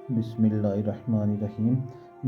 بسم اللہ الرحمن الرحیم۔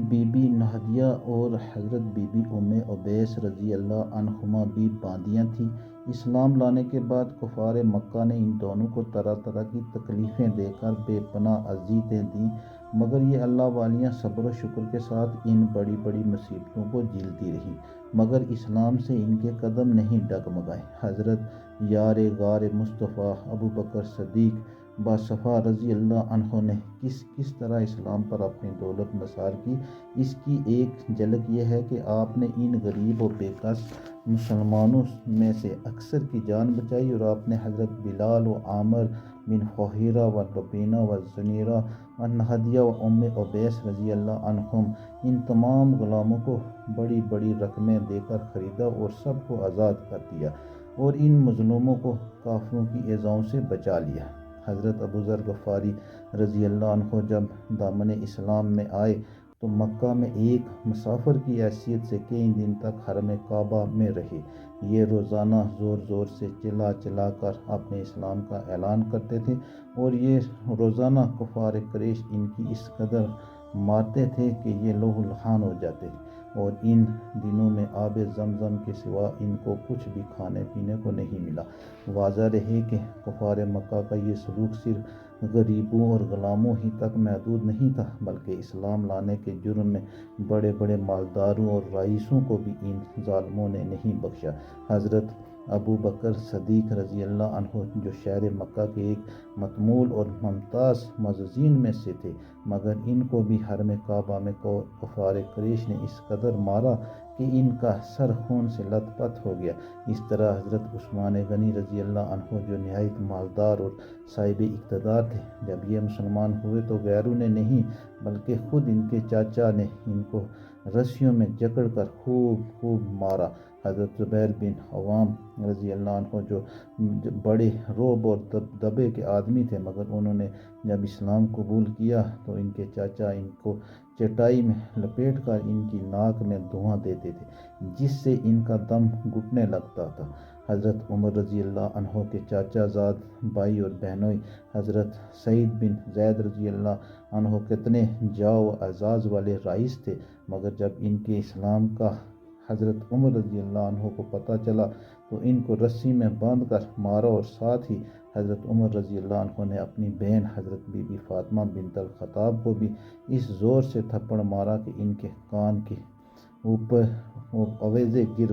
بی بی نہدیہ اور حضرت بی بی ام عبیس رضی اللہ عنہما بھی باندیاں تھیں۔ اسلام لانے کے بعد کفار مکہ نے ان دونوں کو طرح طرح کی تکلیفیں دے کر بے پناہ اذیتیں دیں، مگر یہ اللہ والیاں صبر و شکر کے ساتھ ان بڑی بڑی مصیبتوں کو جھیلتی رہیں، مگر اسلام سے ان کے قدم نہیں ڈگمگائے۔ حضرت یار غار مصطفیٰ ابو بکر صدیق باصفا رضی اللہ عنہ نے کس طرح اسلام پر اپنی دولت نثار کی، اس کی ایک جھلک یہ ہے کہ آپ نے ان غریب و بے کس مسلمانوں میں سے اکثر کی جان بچائی، اور آپ نے حضرت بلال و عامر بن فہیرہ و ربینہ و زنیرہ و نہدیہ و ام عبیس رضی اللہ عنہم، ان تمام غلاموں کو بڑی بڑی رقمیں دے کر خریدا اور سب کو آزاد کر دیا، اور ان مظلوموں کو کافروں کی ایذاؤں سے بچا لیا۔ حضرت ابو ذر غفاری رضی اللہ عنہ جب دامن اسلام میں آئے تو مکہ میں ایک مسافر کی حیثیت سے کئی دن تک حرم کعبہ میں رہے۔ یہ روزانہ زور زور سے چلا چلا کر اپنے اسلام کا اعلان کرتے تھے، اور یہ روزانہ کفار قریش ان کی اس قدر مارتے تھے کہ یہ لہو لہان ہو جاتے تھے، اور ان دنوں میں آب زمزم کے سوا ان کو کچھ بھی کھانے پینے کو نہیں ملا۔ واضح رہے کہ کفار مکہ کا یہ سلوک صرف غریبوں اور غلاموں ہی تک محدود نہیں تھا، بلکہ اسلام لانے کے جرم میں بڑے بڑے مالداروں اور رئیسوں کو بھی ان ظالموں نے نہیں بخشا۔ حضرت ابو بکر صدیق رضی اللہ عنہ جو شہر مکہ کے ایک متمول اور ممتاز معززین میں سے تھے، مگر ان کو بھی حرم کعبہ میں کفار قریش نے اس قدر مارا کہ ان کا سر خون سے لت پت ہو گیا۔ اس طرح حضرت عثمان غنی رضی اللہ عنہ جو نہایت مالدار اور صاحب اقتدار تھے، جب یہ مسلمان ہوئے تو غیروں نے نہیں بلکہ خود ان کے چاچا نے ان کو رسیوں میں جکڑ کر خوب مارا۔ حضرت زبیر بن عوام رضی اللہ عنہ جو بڑے رعب اور دبدبے کے آدمی تھے، مگر انہوں نے جب اسلام قبول کیا تو ان کے چاچا ان کو چٹائی میں لپیٹ کر ان کی ناک میں دھواں دیتے تھے، جس سے ان کا دم گھٹنے لگتا تھا۔ حضرت عمر رضی اللہ عنہ کے چاچا زاد بھائی اور بہنوئی حضرت سعید بن زید رضی اللہ عنہ کتنے جاہ و اعزاز والے رئیس تھے، مگر جب ان کے اسلام کا حضرت عمر رضی اللہ عنہ کو پتہ چلا تو ان کو رسی میں باندھ کر مارا، اور ساتھ ہی حضرت عمر رضی اللہ عنہ نے اپنی بہن حضرت بی بی فاطمہ بنت الخطاب کو بھی اس زور سے تھپڑ مارا کہ ان کے کان کے اوپر آویزیں گر